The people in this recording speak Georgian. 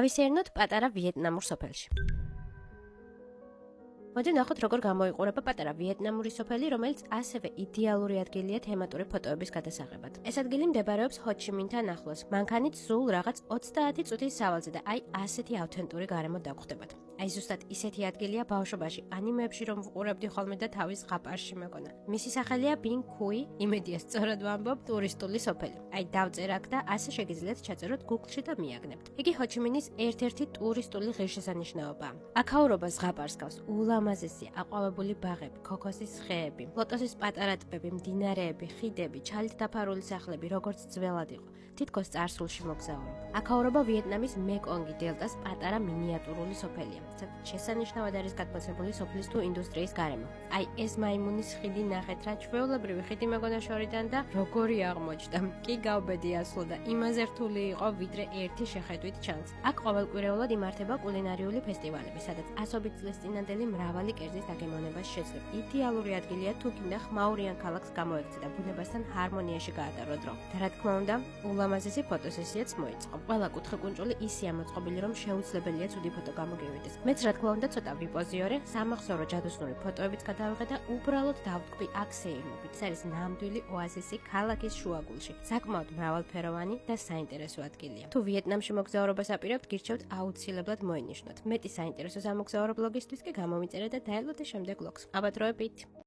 ავისერნოთ პატარა ვიეტნამურ სოფელში. მოდი ნახოთ, როგორ გამოიყურება პატარა ვიეტნამური სოფელი, რომელიც ასევე იდეალური ადგილია თემატური ფოტოების გადასაღებად. ეს ადგილი მდებარეობს ჰოჩიმინთან ახლოს. მანქანით სულ რაღაც 30 წუთის სავალზე და აი ასეთი ავთენტური გარემო დაგხვდებათ. აი ზუსტად ისეთი ადგილია ბავშვობაში ანიმეებში რომ ვუყურებდი ხოლმე და თავის ზღაპარში მეგონა. მისი სახელია ბინ ქუი, იმედია სწორად ვამბობ, ტურისტული სოფელი. აი დავწერ აქ და ასე შეგიძლიათ ჩაწეროთ Google-ში და მიაგნებთ. იგი ჰოჩიმინის ერთ-ერთი ტურისტული ღირსშესანიშნაობაა. აქაურობა ზღაპარს გავს, ულამაზესი აყვავებული ბაღები, ქოქოსის ხეები, ლოტოსის პატარა ტბები, მდინარეები, ხიდები, ჩალით დაფარული სახლები, როგორც ძველად იყო. თითქოს წარსულში მოგზაურობ. აქაურობა ვიეტნამის მეკონგი დელტას პატარა მინიატურული სოფელია. შესანიშნავად არის გათმოცებული სოფლის თუ ინდუსტრიის გარემო. აი ეს მაიმუნის ხიდი ნახეთ, რა ჩვეულებრივი ხიდი მეგონა შორიდან და როგორი აღმოჩნდა. კი გავბედი ასლო და იმაზე რთული იყო, ვიდრე ერთი შეხედვით ჩანს. აქ ყოველკვირეულად იმართება კულინარიული ფესტივალები, სადაც ასობით წლის წინანდელი მრავალი კერძის დაგემოვნება შეძლებ. იდეალური ადგილია თუ გინდა ხმაურიან ქალაქს გამოექცე და ბუნებასთან ჰარმონიაში გაატარო დრო. და რა თქმა უნდა, ულამაზესი ფოტოსესიაც მოიწყო. ყველა კუთხე-კუნჭული ისეა მოწყობილი, რომ შეუძლებელია ცუდი ფოტო გამოგივიდეს. მეც რა თქმა უნდა ცოტა ვიპოზიორე, სამახსოვრო ჯადოსნური ფოტოებიც გადავიღე და უბრალოდ დავტკბი აქ სეირნობით. ეს არის ნამდვილი ოაზისი ქალაქის შუაგულში. საკმაოდ მრავალფეროვანი და საინტერესო ადგილია. თუ ვიეტნამში მოგზაურობას აპირებთ, გირჩევთ აუცილებლად მოინიშნოთ. მეტი საინტერესო სამოგზაურო ბლოგისთვის კი გამომიწერეთ და დაელოდე შემდეგ ბლოგს. აბა დროებით.